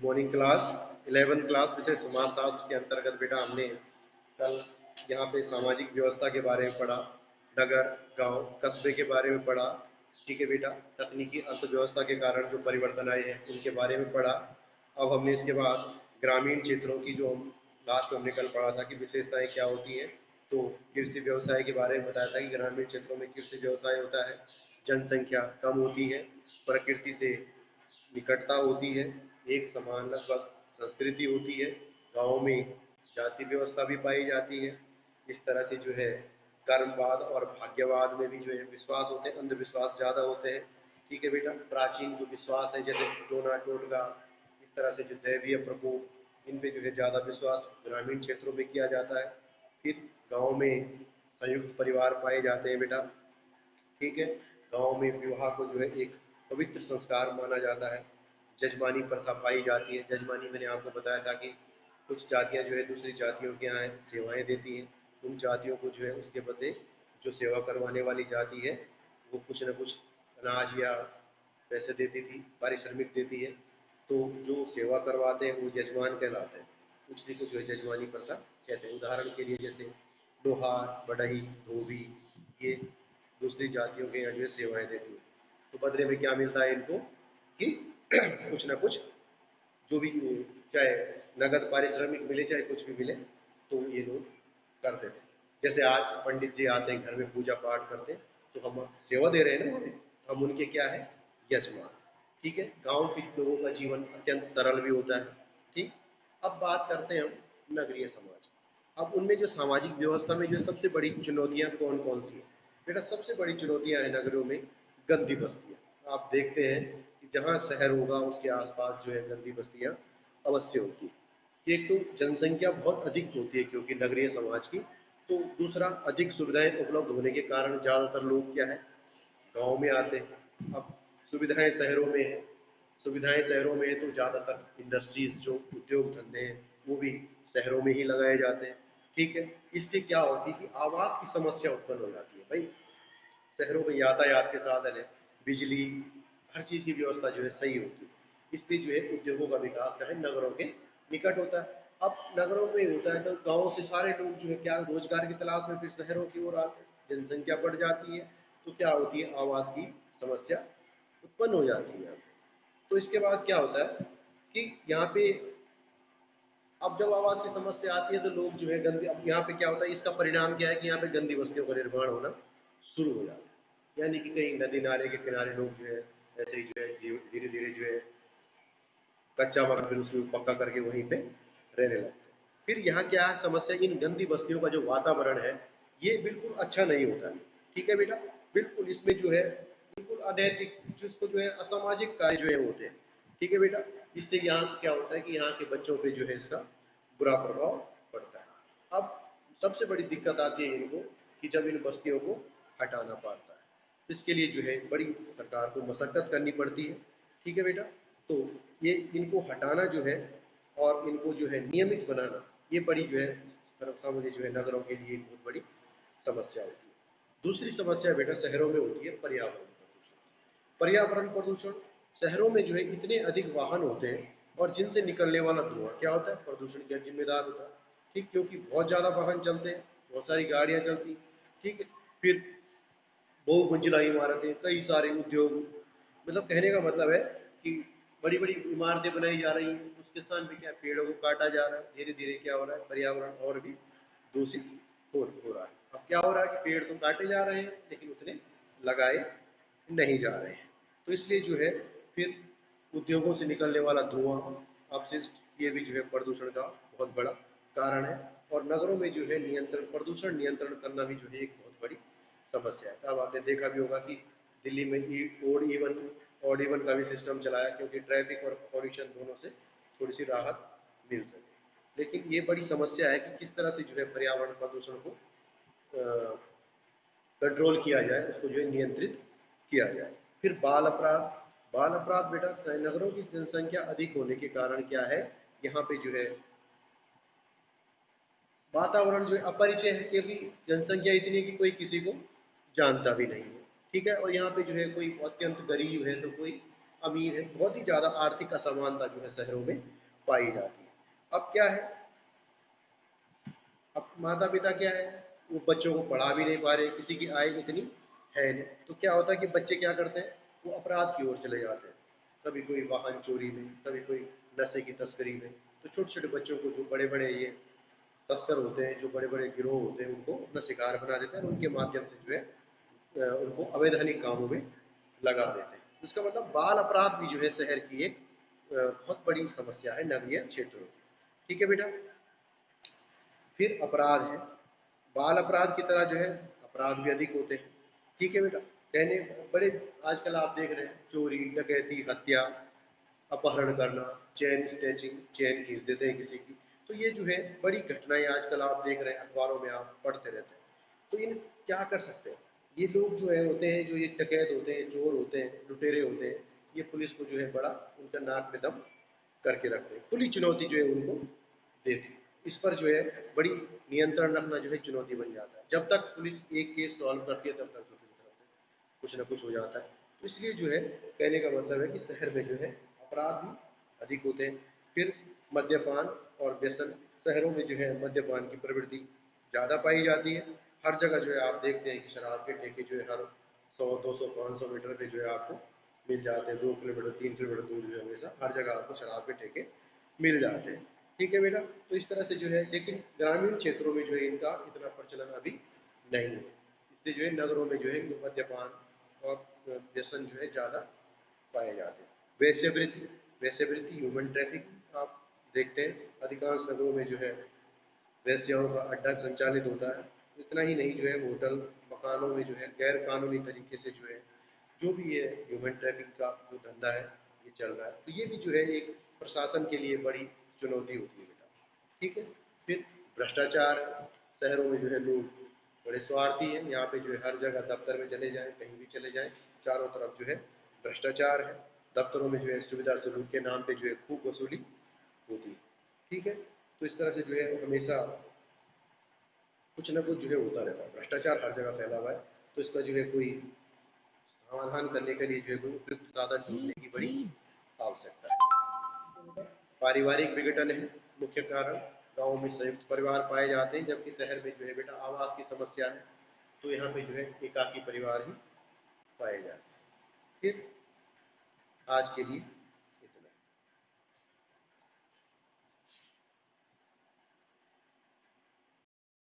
Morning class 11th class विषय समाजशास्त्र के अंतर्गत बेटा हमने कल यहाँ पे सामाजिक व्यवस्था के बारे में पढ़ा, नगर, गांव, कस्बे के बारे में पढ़ा। ठीक है बेटा, तकनीकी अर्थव्यवस्था के कारण जो परिवर्तन आए हैं उनके बारे में पढ़ा। अब हमने इसके बाद ग्रामीण क्षेत्रों की जो हम लास्ट में हमने कल पढ़ा था कि विशेषताएं क्या होती हैं, तो कृषि व्यवसाय के बारे में बताया था कि ग्रामीण क्षेत्रों में कृषि व्यवसाय होता है, जनसंख्या कम होती है, प्रकृति से निकटता होती है, एक समान लगभग संस्कृति होती है, गाँव में जाति व्यवस्था भी पाई जाती है। इस तरह से जो है कर्मवाद और भाग्यवाद में भी जो है विश्वास होते हैं, अंधविश्वास ज़्यादा होते हैं। ठीक है बेटा, प्राचीन जो विश्वास है जैसे टोना टोटका, इस तरह से जो दैवीय प्रकोप, इन पे जो है ज़्यादा विश्वास ग्रामीण क्षेत्रों में किया जाता है। फिर गाँव में संयुक्त परिवार पाए जाते हैं बेटा। ठीक है, गाँव में विवाह को जो है एक पवित्र संस्कार माना जाता है। जजमानी प्रथा पाई जाती है। जजमानी मैंने आपको बताया था कि कुछ जातियाँ जो है दूसरी जातियों के यहाँ सेवाएं देती हैं, उन जातियों को जो है उसके बदले जो सेवा करवाने वाली जाति है वो कुछ न कुछ अनाज या पैसे देती थी, पारिश्रमिक देती है। तो जो सेवा करवाते हैं वो यजमान कहलाते हैं, उसी को जो है जजमानी प्रथा कहते हैं। उदाहरण के लिए जैसे लोहार, बढ़ई, धोबी, ये दूसरी जातियों के यहाँ जो है सेवाएं देती हैं, तो बदले में क्या मिलता है इनको कि कुछ ना कुछ जो भी, चाहे नगद पारिश्रमिक मिले चाहे कुछ भी मिले, तो ये लोग करते थे। जैसे आज पंडित जी आते हैं घर में पूजा पाठ करते हैं, तो हम सेवा दे रहे हैं ना उन्हें, हम उनके क्या है, यजमान। ठीक है, गांव के लोगों का जीवन अत्यंत सरल भी होता है। ठीक, अब बात करते हैं हम नगरीय समाज। अब उनमें जो सामाजिक व्यवस्था में जो सबसे बड़ी चुनौतियां कौन कौन सी है बेटा? सबसे बड़ी चुनौतियां हैं नगरों में गंदी बस्तियां। आप देखते हैं कि जहाँ शहर होगा उसके आसपास जो है गंदी बस्तियां अवश्य होती है। एक तो जनसंख्या बहुत अधिक होती है क्योंकि नगरीय समाज की, तो दूसरा अधिक सुविधाएं उपलब्ध होने के कारण ज़्यादातर लोग क्या है, गाँव में आते हैं। अब सुविधाएं शहरों में है, सुविधाएं शहरों में है तो ज़्यादातर इंडस्ट्रीज जो उद्योग धंधे हैं वो भी शहरों में ही लगाए जाते हैं। ठीक है, इससे क्या होती है कि आवास की समस्या उत्पन्न हो जाती है भाई। शहरों में यातायात के साधन है, बिजली, हर चीज़ की व्यवस्था जो है सही होती है, इसलिए जो है उद्योगों का विकास जो है नगरों के निकट होता है। अब नगरों में होता है तो गाँव से सारे लोग जो है क्या रोजगार की तलाश में फिर शहरों की ओर आते हैं, जनसंख्या बढ़ जाती है, तो क्या होती है, आवास की समस्या उत्पन्न हो जाती है यहाँ पे। तो इसके बाद क्या होता है कि यहाँ पे अब जब आवास की समस्या आती है तो लोग जो है गंदी, अब यहाँ पे क्या होता है, इसका परिणाम क्या है कि यहाँ पे गंदी बस्तियों का निर्माण होना शुरू हो जाता है। यानी कि कहीं नदी नाले के किनारे लोग जो है ऐसे ही जो है धीरे धीरे जो है कच्चा मकान फिर उसको पक्का करके वहीं पे रहने लगते हैं। फिर यहाँ क्या समस्या, इन गंदी बस्तियों का जो वातावरण है ये बिल्कुल अच्छा नहीं होता है। ठीक है बेटा, बिल्कुल इसमें जो है बिल्कुल अनैतिक, जिसको जो है असामाजिक कार्य जो है होते हैं। ठीक है बेटा, इससे यहाँ क्या होता है कि यहाँ के बच्चों पे जो है इसका बुरा प्रभाव पड़ता है। अब सबसे बड़ी दिक्कत आती है इनको कि जब इन बस्तियों को हटाना पड़ता है, इसके लिए जो है बड़ी सरकार को मशक्कत करनी पड़ती है। ठीक है बेटा, तो ये इनको हटाना जो है और इनको जो है नियमित बनाना, ये बड़ी जो है सामने जो है नगरों के लिए एक बहुत बड़ी समस्या होती है। दूसरी समस्या बेटा शहरों में होती है पर्यावरण प्रदूषण। पर्यावरण प्रदूषण, शहरों में जो है इतने अधिक वाहन होते हैं और जिनसे निकलने वाला धुआं क्या होता है, प्रदूषण का जिम्मेदार होता है। ठीक, क्योंकि बहुत ज़्यादा वाहन चलते हैं, बहुत सारी गाड़ियाँ चलती हैं। ठीक है, फिर बहुमंजिला इमारतें, कई सारे उद्योग, मतलब कहने का मतलब है कि बड़ी बड़ी इमारतें बनाई जा रही हैं, उसके स्थान पे क्या है, पेड़ों को काटा जा रहा है। धीरे धीरे क्या हो रहा है, पर्यावरण और भी दूषित हो रहा है। अब क्या हो रहा है कि पेड़ तो काटे जा रहे हैं लेकिन उतने लगाए नहीं जा रहे हैं, तो इसलिए जो है फिर उद्योगों से निकलने वाला धुआं, अपशिष्ट, ये भी जो है प्रदूषण का बहुत बड़ा कारण है। और नगरों में जो है नियंत्रण, प्रदूषण नियंत्रण करना भी जो है एक बहुत बड़ी समस्या है। अब आपने देखा भी होगा कि दिल्ली में ऑड इवन का भी सिस्टम चलाया क्योंकि ट्रैफिक और पॉल्यूशन दोनों से थोड़ी सी राहत मिल सके। लेकिन ये बड़ी समस्या है कि किस तरह से जो है पर्यावरण प्रदूषण को कंट्रोल किया जाए, उसको जो है नियंत्रित किया जाए। फिर बाल अपराध, बाल अपराध बेटा नगरों की जनसंख्या अधिक होने के कारण क्या है, यहाँ पे जो है वातावरण जो है अपरिचय है, क्योंकि जनसंख्या इतनी है कि कोई किसी को जानता भी नहीं है। ठीक है, और यहाँ पे जो है कोई अत्यंत गरीब है तो कोई अमीर है, बहुत ही ज़्यादा आर्थिक असमानता जो है शहरों में पाई जाती है। अब क्या है, अब माता पिता क्या है, वो बच्चों को पढ़ा भी नहीं पा रहे, किसी की आय इतनी है नहीं, तो क्या होता है कि बच्चे क्या करते हैं, वो अपराध की ओर चले जाते हैं। कभी कोई वाहन चोरी में, कभी कोई नशे की तस्करी में। तो छोटे छोटे बच्चों को जो बड़े बड़े ये तस्कर होते हैं, जो बड़े बड़े गिरोह होते हैं, उनको अपना शिकार बना देते हैं और उनके माध्यम से जो है उनको अवैधानिक कामों में लगा देते हैं। तो इसका मतलब बाल अपराध भी जो है शहर की एक बहुत बड़ी समस्या है नगरीय क्षेत्रों में। ठीक है बेटा। फिर अपराध है, बाल अपराध की तरह जो है अपराध भी अधिक होते हैं। ठीक है बेटा। कहने बड़े, आजकल आप देख रहे हैं चोरी, डकैती, हत्या, अपहरण करना, चेन स्नैचिंग, चेन खींच देते हैं किसी की। तो ये जो है बड़ी घटनाएं आजकल आप देख रहे हैं, अखबारों में आप पढ़ते रहते हैं। तो इन क्या कर सकते हैं, ये लोग जो है होते हैं, जो ये डकैत होते हैं, चोर होते हैं, लुटेरे होते हैं, ये पुलिस को जो है बड़ा उनका नाक में दम करके रखते हैं। खुली चुनौती जो है उनको देते हैं। इस पर जो है बड़ी नियंत्रण रखना जो है चुनौती बन जाता है। जब तक पुलिस एक केस सॉल्व करती है, तब तक दूसरी तरफ से कुछ ना कुछ हो जाता है। तो इसलिए जो है कहने का मतलब है कि शहर में जो है अपराध भी अधिक होते हैं। फिर मद्यपान और व्यसन, शहरों में जो है मद्यपान की प्रवृत्ति ज़्यादा पाई जाती है। हर जगह जो है आप देखते हैं कि शराब के ठेके जो है हर 100, 200, 500 मीटर पे जो है आपको मिल जाते हैं। 2 किलोमीटर, 3 किलोमीटर दूर जो है हमेशा हर जगह आपको शराब के ठेके मिल जाते हैं। ठीक है बेटा। तो इस तरह से जो है, लेकिन ग्रामीण क्षेत्रों में जो है इनका इतना प्रचलन अभी नहीं है। इसलिए जो है नगरों में जो है मद्यपान और व्यसन जो है ज़्यादा पाए जाते हैं। वैश्यवृत्ति, वैश्यवृत्ति, ह्यूमन ट्रैफिक आप देखते हैं अधिकांश नगरों में जो है वेश्याओं का अड्डा संचालित होता है। इतना ही नहीं, जो है होटल, मकानों में जो है गैर कानूनी तरीके से जो है जो भी ये ह्यूमन ट्रैफिक का जो धंधा है ये चल रहा है। तो ये भी जो है एक प्रशासन के लिए बड़ी चुनौती होती है बेटा। ठीक है। फिर भ्रष्टाचार, शहरों में जो है लोग बड़े स्वार्थी हैं। यहाँ पे जो है हर जगह दफ्तर में चले जाएं, कहीं भी चले जाएं, चारों तरफ जो है भ्रष्टाचार है। दफ्तरों में जो है सुविधा सुलूक के नाम पे जो है खूब वसूली होती है। ठीक है। तो इस तरह से जो है हमेशा कुछ ना कुछ जो है होता रहता है, भ्रष्टाचार हर जगह फैला हुआ है। तो इसका जो है कोई समाधान करने के लिए जो है कोई उपयुक्त साधन ढूंढने की बड़ी आवश्यकता है। पारिवारिक विघटन है मुख्य कारण। गाँव में संयुक्त परिवार पाए जाते हैं, जबकि शहर में जो है बेटा आवास की समस्या है। तो यहाँ पे जो है एकाकी परिवार ही पाए जाते हैं। फिर आज के लिए